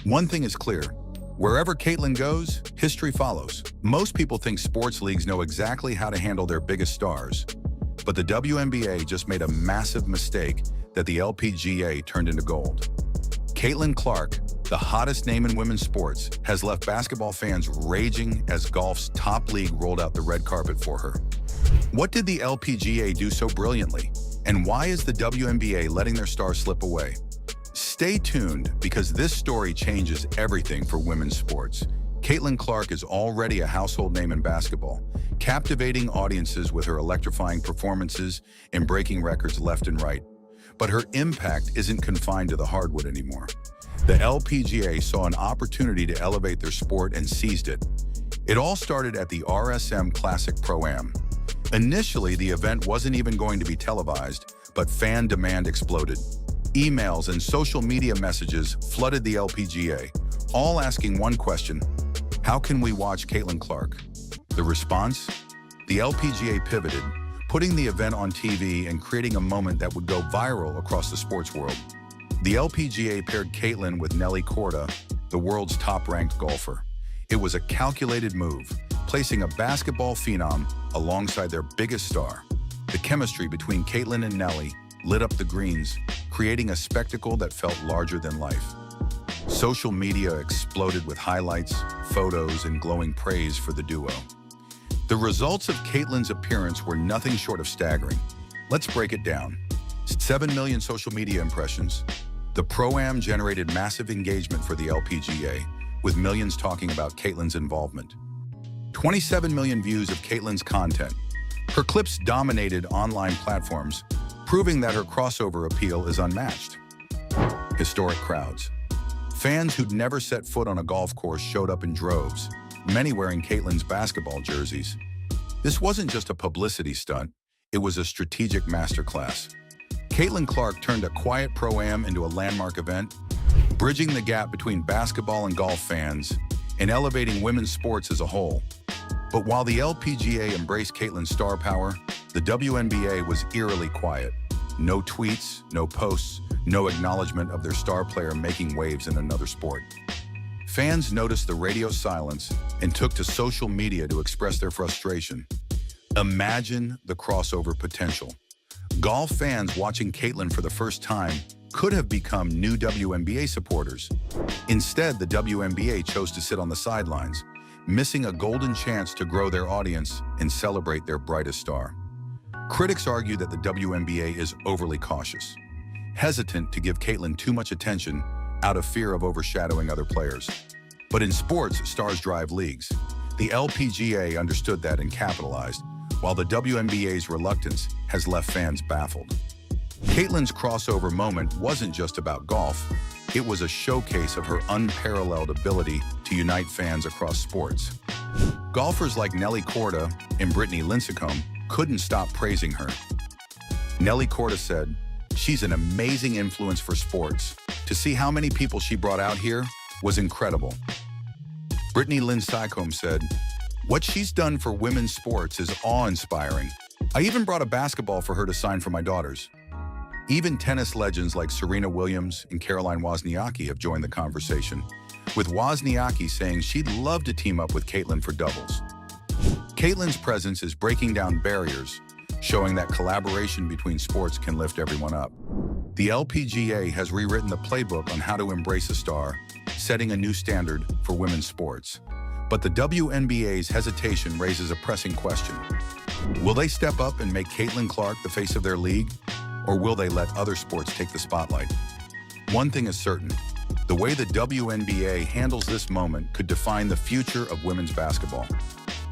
One thing is clear. Wherever Caitlin goes, history follows. Most people think sports leagues know exactly how to handle their biggest stars, but the WNBA just made a massive mistake that the LPGA turned into gold. Caitlin Clark, the hottest name in women's sports, has left basketball fans raging as golf's top league rolled out the red carpet for her. What did the LPGA do so brilliantly? And why is the WNBA letting their star slip away? Stay tuned, because this story changes everything for women's sports. Caitlin Clark is already a household name in basketball, captivating audiences with her electrifying performances and breaking records left and right. But her impact isn't confined to the hardwood anymore. The LPGA saw an opportunity to elevate their sport and seized it. It all started at the RSM Classic Pro-Am. Initially, the event wasn't even going to be televised, but fan demand exploded. Emails and social media messages flooded the LPGA, all asking one question: how can we watch Caitlin Clark? The response? The LPGA pivoted, putting the event on TV and creating a moment that would go viral across the sports world. The LPGA paired Caitlin with Nelly Korda, the world's top-ranked golfer. It was a calculated move, placing a basketball phenom alongside their biggest star. The chemistry between Caitlin and Nelly lit up the greens, creating a spectacle that felt larger than life. Social media exploded with highlights, photos, and glowing praise for the duo. The results of Caitlin's appearance were nothing short of staggering. Let's break it down. 7 million social media impressions. The Pro-Am generated massive engagement for the LPGA, with millions talking about Caitlin's involvement. 27 million views of Caitlin's content. Her clips dominated online platforms, proving that her crossover appeal is unmatched. Historic crowds. Fans who'd never set foot on a golf course showed up in droves, many wearing Caitlin's basketball jerseys. This wasn't just a publicity stunt, it was a strategic masterclass. Caitlin Clark turned a quiet Pro-Am into a landmark event, bridging the gap between basketball and golf fans and elevating women's sports as a whole. But while the LPGA embraced Caitlin's star power, the WNBA was eerily quiet. No tweets, no posts, no acknowledgement of their star player making waves in another sport. Fans noticed the radio silence and took to social media to express their frustration. Imagine the crossover potential. Golf fans watching Caitlin for the first time could have become new WNBA supporters. Instead, the WNBA chose to sit on the sidelines, missing a golden chance to grow their audience and celebrate their brightest star. Critics argue that the WNBA is overly cautious, hesitant to give Caitlin too much attention out of fear of overshadowing other players. But in sports, stars drive leagues. The LPGA understood that and capitalized, while the WNBA's reluctance has left fans baffled. Caitlin's crossover moment wasn't just about golf. It was a showcase of her unparalleled ability to unite fans across sports. Golfers like Nelly Korda and Brittany Lincecum couldn't stop praising her. Nelly Korda said, "She's an amazing influence for sports. To see how many people she brought out here was incredible." Brittany Lincecum said, "What she's done for women's sports is awe-inspiring. I even brought a basketball for her to sign for my daughters." Even tennis legends like Serena Williams and Caroline Wozniacki have joined the conversation, with Wozniacki saying she'd love to team up with Caitlin for doubles. Caitlin's presence is breaking down barriers, showing that collaboration between sports can lift everyone up. The LPGA has rewritten the playbook on how to embrace a star, setting a new standard for women's sports. But the WNBA's hesitation raises a pressing question. Will they step up and make Caitlin Clark the face of their league? Or will they let other sports take the spotlight? One thing is certain, the way the WNBA handles this moment could define the future of women's basketball.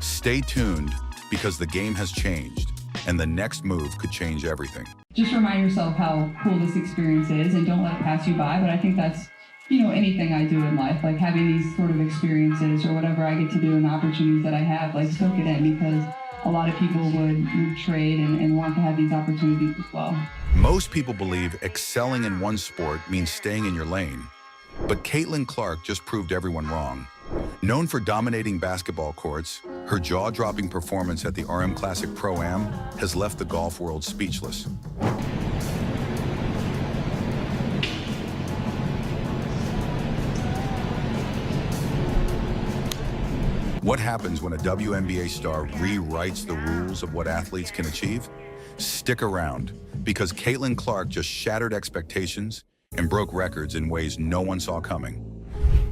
Stay tuned, because the game has changed, and the next move could change everything. Just remind yourself how cool this experience is and don't let it pass you by. But I think that's, anything I do in life, like having these sort of experiences or whatever I get to do and the opportunities that I have, like soak it in, because a lot of people would trade and want to have these opportunities as well. Most people believe excelling in one sport means staying in your lane. But Caitlin Clark just proved everyone wrong. Known for dominating basketball courts, her jaw-dropping performance at the RM Classic Pro-Am has left the golf world speechless. What happens when a WNBA star rewrites the rules of what athletes can achieve? Stick around, because Caitlin Clark just shattered expectations and broke records in ways no one saw coming.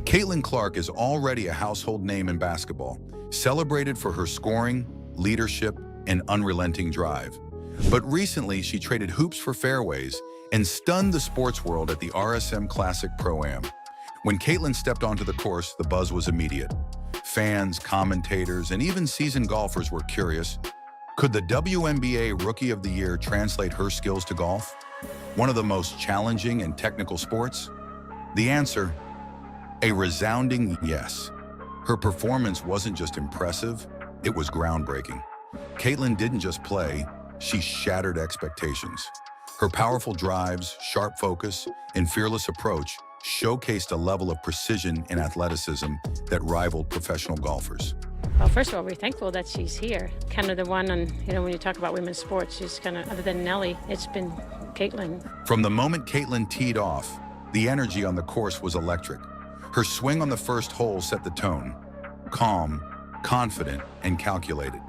Caitlin Clark is already a household name in basketball, celebrated for her scoring, leadership, and unrelenting drive. But recently, she traded hoops for fairways and stunned the sports world at the RSM Classic Pro-Am. When Caitlin stepped onto the course, the buzz was immediate. Fans, commentators, and even seasoned golfers were curious. Could the WNBA Rookie of the Year translate her skills to golf, one of the most challenging and technical sports? The answer: a resounding yes. Her performance wasn't just impressive, it was groundbreaking. Caitlin didn't just play, she shattered expectations. Her powerful drives, sharp focus, and fearless approach showcased a level of precision and athleticism that rivaled professional golfers. Well, first of all, we're thankful that she's here. Kind of the one on, when you talk about women's sports, she's kind of, other than Nelly, it's been Caitlin. From the moment Caitlin teed off, the energy on the course was electric. Her swing on the first hole set the tone. Calm, confident, and calculated.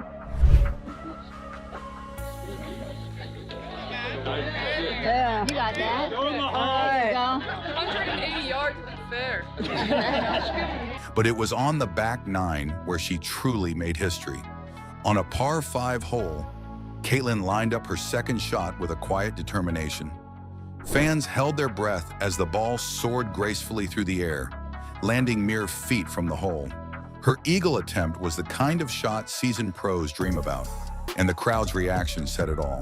Yeah. You got that? Go in the There you go. 180 yards isn't fair. But it was on the back nine where she truly made history. On a par 5 hole, Caitlin lined up her second shot with a quiet determination. Fans held their breath as the ball soared gracefully through the air, landing mere feet from the hole. Her eagle attempt was the kind of shot seasoned pros dream about, and the crowd's reaction said it all.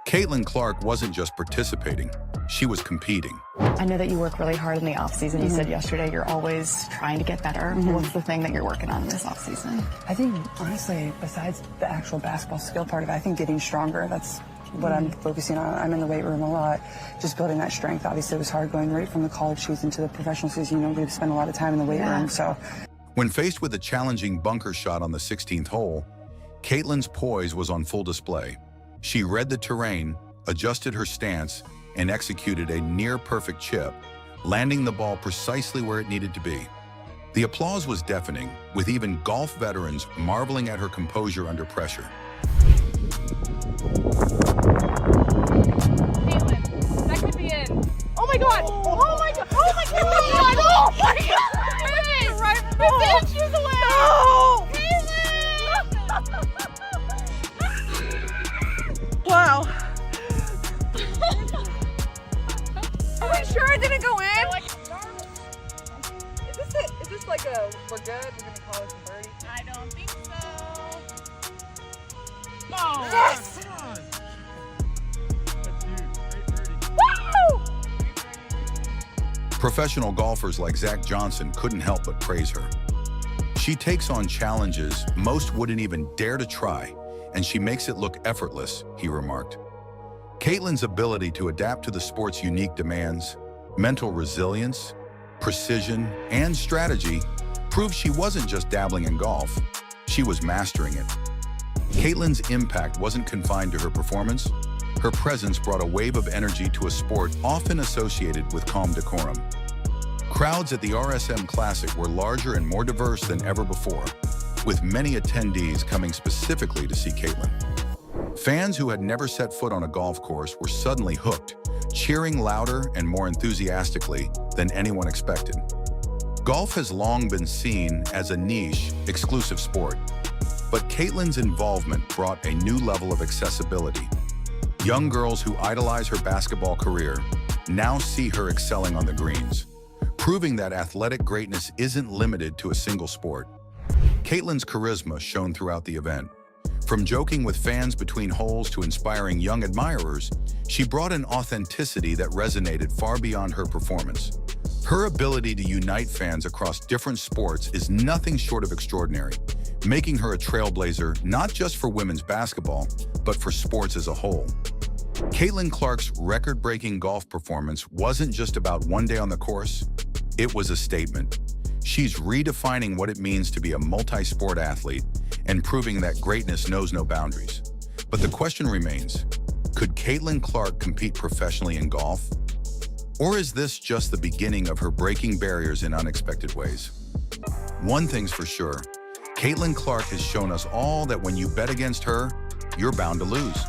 Caitlin Clark wasn't just participating, she was competing. I know that you work really hard in the off-season. You said yesterday you're always trying to get better. What's the thing that you're working on this off-season? I think, honestly, besides the actual basketball skill part of it, I think getting stronger, that's what I'm focusing on. I'm in the weight room a lot, just building that strength. Obviously, it was hard going right from the college season to the professional season. We spend a lot of time in the weight room, so. When faced with a challenging bunker shot on the 16th hole, Caitlin's poise was on full display. She read the terrain, adjusted her stance, and executed a near-perfect chip, landing the ball precisely where it needed to be. The applause was deafening, with even golf veterans marveling at her composure under pressure. Caitlin, that could be it. Oh my god! Oh my god! Oh my god! Oh my god! Right from the Oh. hole. Inches away. Wow. Are we sure it didn't go in? Is this like a, we're good? We're going to call it a birdie? I don't think so. No. Yes! Woo! Professional golfers like Zach Johnson couldn't help but praise her. She takes on challenges most wouldn't even dare to try, and she makes it look effortless, he remarked. Caitlin's ability to adapt to the sport's unique demands, mental resilience, precision, and strategy proved she wasn't just dabbling in golf, she was mastering it. Caitlin's impact wasn't confined to her performance. Her presence brought a wave of energy to a sport often associated with calm decorum. Crowds at the RSM Classic were larger and more diverse than ever before, with many attendees coming specifically to see Caitlin. Fans who had never set foot on a golf course were suddenly hooked, cheering louder and more enthusiastically than anyone expected. Golf has long been seen as a niche, exclusive sport, but Caitlin's involvement brought a new level of accessibility. Young girls who idolize her basketball career now see her excelling on the greens, proving that athletic greatness isn't limited to a single sport. Caitlin's charisma shone throughout the event. From joking with fans between holes to inspiring young admirers, she brought an authenticity that resonated far beyond her performance. Her ability to unite fans across different sports is nothing short of extraordinary, making her a trailblazer not just for women's basketball, but for sports as a whole. Caitlin Clark's record-breaking golf performance wasn't just about one day on the course, it was a statement. She's redefining what it means to be a multi-sport athlete and proving that greatness knows no boundaries. But the question remains, could Caitlin Clark compete professionally in golf? Or is this just the beginning of her breaking barriers in unexpected ways? One thing's for sure, Caitlin Clark has shown us all that when you bet against her, you're bound to lose.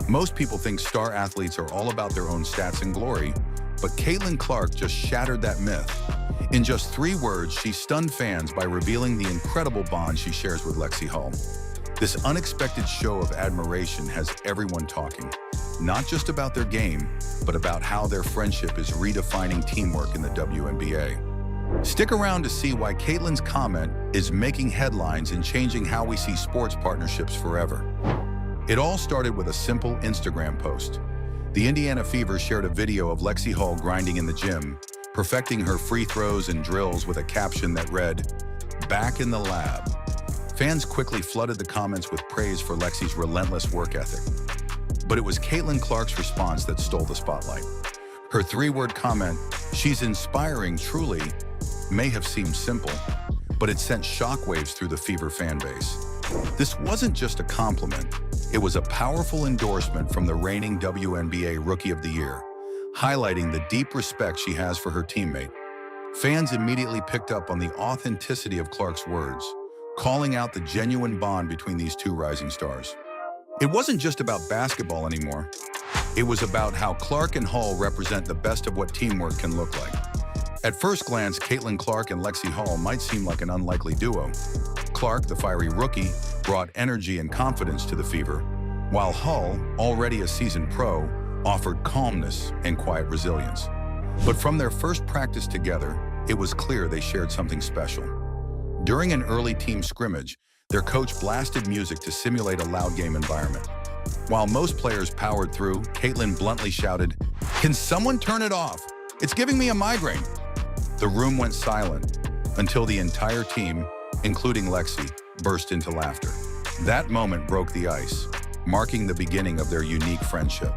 Most people think star athletes are all about their own stats and glory, but Caitlin Clark just shattered that myth. In just 3 words, she stunned fans by revealing the incredible bond she shares with Lexi Hall. This unexpected show of admiration has everyone talking, not just about their game, but about how their friendship is redefining teamwork in the WNBA. Stick around to see why Caitlin's comment is making headlines and changing how we see sports partnerships forever. It all started with a simple Instagram post. The Indiana Fever shared a video of Lexi Hall grinding in the gym, perfecting her free throws and drills with a caption that read, "Back in the lab." Fans quickly flooded the comments with praise for Lexi's relentless work ethic. But it was Caitlin Clark's response that stole the spotlight. Her 3-word comment, "She's inspiring truly," may have seemed simple, but it sent shockwaves through the Fever fan base. This wasn't just a compliment, it was a powerful endorsement from the reigning WNBA Rookie of the Year, highlighting the deep respect she has for her teammate. Fans immediately picked up on the authenticity of Clark's words, calling out the genuine bond between these 2 rising stars. It wasn't just about basketball anymore. It was about how Clark and Hall represent the best of what teamwork can look like. At first glance, Caitlin Clark and Lexi Hall might seem like an unlikely duo. Clark, the fiery rookie, brought energy and confidence to the Fever, while Hall, already a seasoned pro, offered calmness and quiet resilience. But from their first practice together, it was clear they shared something special. During an early team scrimmage, their coach blasted music to simulate a loud game environment. While most players powered through, Caitlin bluntly shouted, "Can someone turn it off? It's giving me a migraine." The room went silent until the entire team, including Lexi, burst into laughter. That moment broke the ice, marking the beginning of their unique friendship.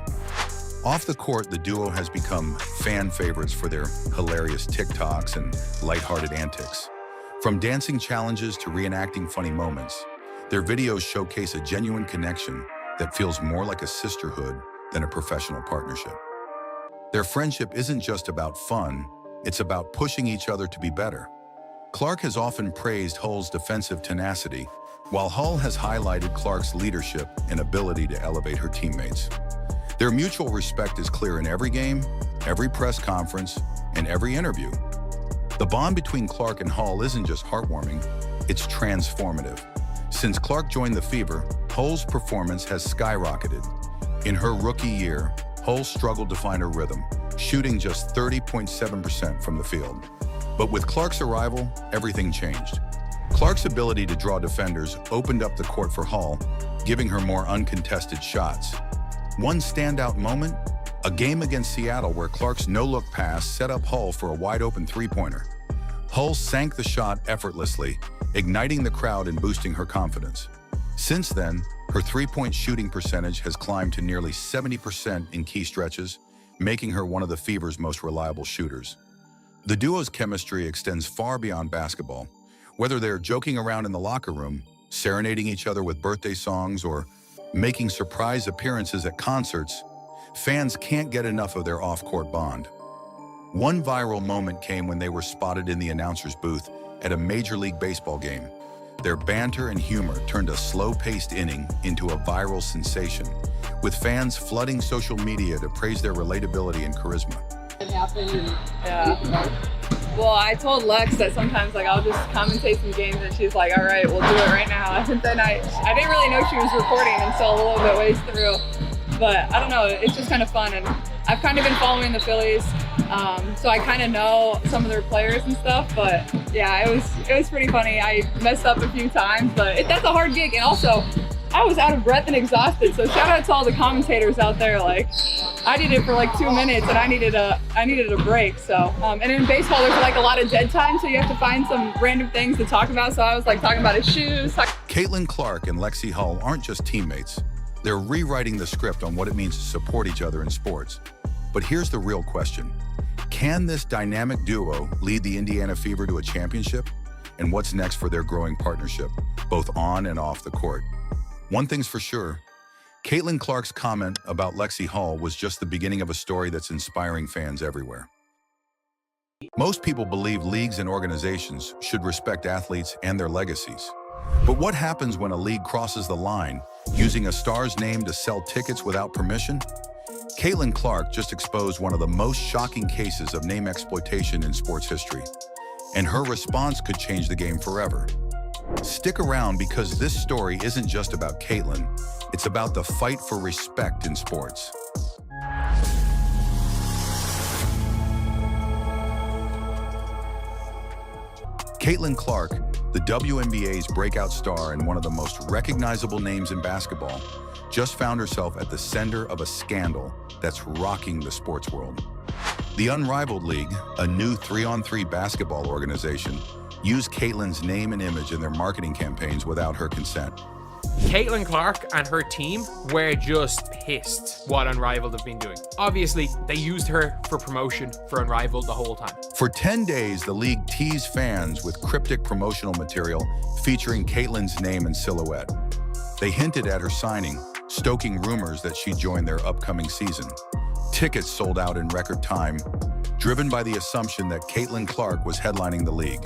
Off the court, the duo has become fan favorites for their hilarious TikToks and lighthearted antics. From dancing challenges to reenacting funny moments, their videos showcase a genuine connection that feels more like a sisterhood than a professional partnership. Their friendship isn't just about fun, it's about pushing each other to be better. Clark has often praised Hull's defensive tenacity, while Hull has highlighted Clark's leadership and ability to elevate her teammates. Their mutual respect is clear in every game, every press conference, and every interview. The bond between Clark and Hull isn't just heartwarming, it's transformative. Since Clark joined the Fever, Hull's performance has skyrocketed. In her rookie year, Hull struggled to find her rhythm, shooting just 30.7% from the field. But with Clark's arrival, everything changed. Clark's ability to draw defenders opened up the court for Hull, giving her more uncontested shots. One standout moment, a game against Seattle where Clark's no-look pass set up Hull for a wide-open 3-pointer. Hull sank the shot effortlessly, igniting the crowd and boosting her confidence. Since then, her 3-point shooting percentage has climbed to nearly 70% in key stretches, making her one of the Fever's most reliable shooters. The duo's chemistry extends far beyond basketball. Whether they're joking around in the locker room, serenading each other with birthday songs, or making surprise appearances at concerts, fans can't get enough of their off-court bond. One viral moment came when they were spotted in the announcer's booth at a Major League Baseball game. Their banter and humor turned a slow-paced inning into a viral sensation, with fans flooding social media to praise their relatability and charisma. It happened. Yeah. Well, I told Lex that sometimes I'll just commentate some games, and she's like, "All right, we'll do it right now." And then I didn't really know she was recording until a little bit ways through. But I don't know, it's just kind of fun, and I've kind of been following the Phillies, so I kind of know some of their players and stuff. But yeah, it was pretty funny. I messed up a few times, but that's a hard gig, and also I was out of breath and exhausted. So shout out to all the commentators out there. I did it for 2 minutes, and I needed a break. So and in baseball, there's a lot of dead time, so you have to find some random things to talk about. So I was talking about his shoes. Caitlin Clark and Lexi Hall aren't just teammates. They're rewriting the script on what it means to support each other in sports. But here's the real question. Can this dynamic duo lead the Indiana Fever to a championship? And what's next for their growing partnership, both on and off the court? One thing's for sure, Caitlin Clark's comment about Lexi Hall was just the beginning of a story that's inspiring fans everywhere. Most people believe leagues and organizations should respect athletes and their legacies. But what happens when a league crosses the line, using a star's name to sell tickets without permission? Caitlin Clark just exposed one of the most shocking cases of name exploitation in sports history, and her response could change the game forever. Stick around because this story isn't just about Caitlin, it's about the fight for respect in sports. Caitlin Clark, the WNBA's breakout star and one of the most recognizable names in basketball, just found herself at the center of a scandal that's rocking the sports world. The Unrivaled League, a new 3-on-3 basketball organization, used Caitlin's name and image in their marketing campaigns without her consent. Caitlin Clark and her team were just pissed what Unrivaled have been doing. Obviously, they used her for promotion for Unrivaled the whole time. For 10 days, the league teased fans with cryptic promotional material featuring Caitlin's name and silhouette. They hinted at her signing, stoking rumors that she'd join their upcoming season. Tickets sold out in record time, driven by the assumption that Caitlin Clark was headlining the league.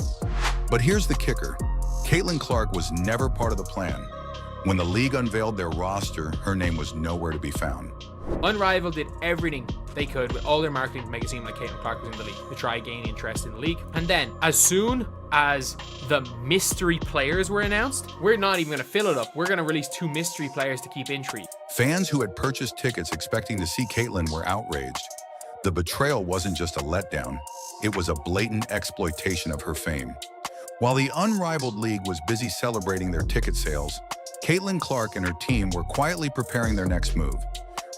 But here's the kicker. Caitlin Clark was never part of the plan. When the league unveiled their roster, her name was nowhere to be found. Unrivaled did everything they could with all their marketing to make it seem like Caitlin Clark was in the league, to try gain interest in the league. And then, as soon as the mystery players were announced, we're not even going to fill it up. We're going to release 2 mystery players to keep intrigue. Fans who had purchased tickets expecting to see Caitlin were outraged. The betrayal wasn't just a letdown, it was a blatant exploitation of her fame. While the Unrivaled League was busy celebrating their ticket sales, Caitlin Clark and her team were quietly preparing their next move.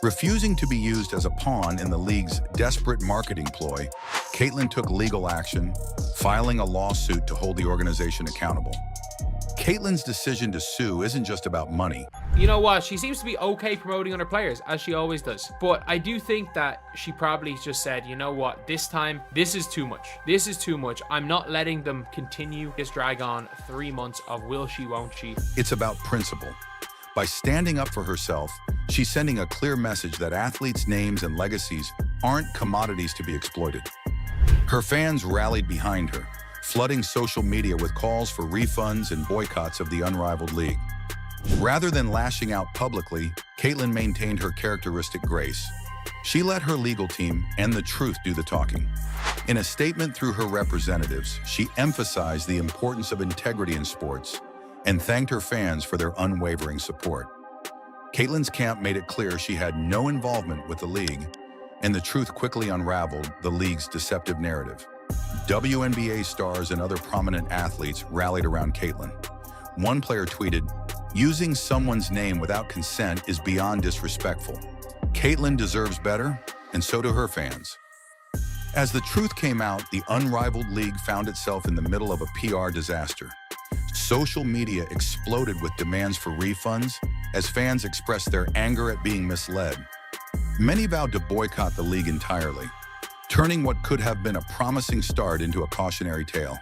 Refusing to be used as a pawn in the league's desperate marketing ploy, Caitlin took legal action, filing a lawsuit to hold the organization accountable. Caitlin's decision to sue isn't just about money. You know what? She seems to be okay promoting other players, as she always does. But I do think that she probably just said, you know what? This time, this is too much. This is too much. I'm not letting them continue this drag on 3 months of will she, won't she. It's about principle. By standing up for herself, she's sending a clear message that athletes' names and legacies aren't commodities to be exploited. Her fans rallied behind her, flooding social media with calls for refunds and boycotts of the Unrivaled League. Rather than lashing out publicly, Caitlin maintained her characteristic grace. She let her legal team and the truth do the talking. In a statement through her representatives, she emphasized the importance of integrity in sports and thanked her fans for their unwavering support. Caitlin's camp made it clear she had no involvement with the league, and the truth quickly unraveled the league's deceptive narrative. WNBA stars and other prominent athletes rallied around Caitlin. One player tweeted, "Using someone's name without consent is beyond disrespectful. Caitlin deserves better, and so do her fans." As the truth came out, the Unrivaled League found itself in the middle of a PR disaster. Social media exploded with demands for refunds as fans expressed their anger at being misled. Many vowed to boycott the league entirely, turning what could have been a promising start into a cautionary tale.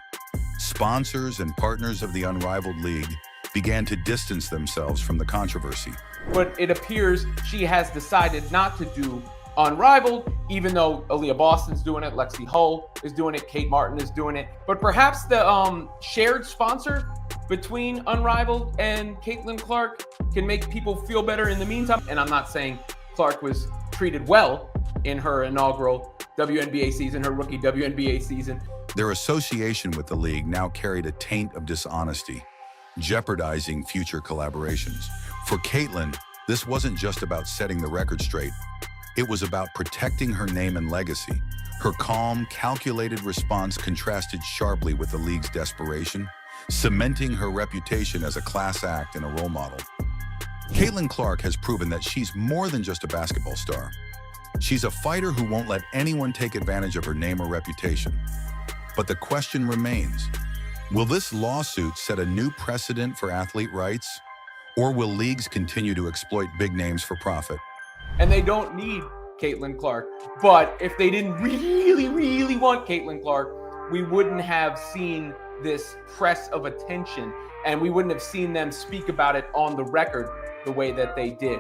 Sponsors and partners of the Unrivaled League began to distance themselves from the controversy. But it appears she has decided not to do Unrivaled, even though Aaliyah Boston's doing it, Lexi Hull is doing it, Kate Martin is doing it. But perhaps the shared sponsor between Unrivaled and Caitlin Clark can make people feel better in the meantime. And I'm not saying Clark was treated well in her inaugural WNBA season, her rookie WNBA season. Their association with the league now carried a taint of dishonesty, jeopardizing future collaborations. For Caitlin, this wasn't just about setting the record straight. It was about protecting her name and legacy. Her calm, calculated response contrasted sharply with the league's desperation, cementing her reputation as a class act and a role model. Caitlin Clark has proven that she's more than just a basketball star. She's a fighter who won't let anyone take advantage of her name or reputation. But the question remains, will this lawsuit set a new precedent for athlete rights? Or will leagues continue to exploit big names for profit? And they don't need Caitlin Clark. But if they didn't really want Caitlin Clark, we wouldn't have seen this press of attention, and we wouldn't have seen them speak about it on the record the way that they did.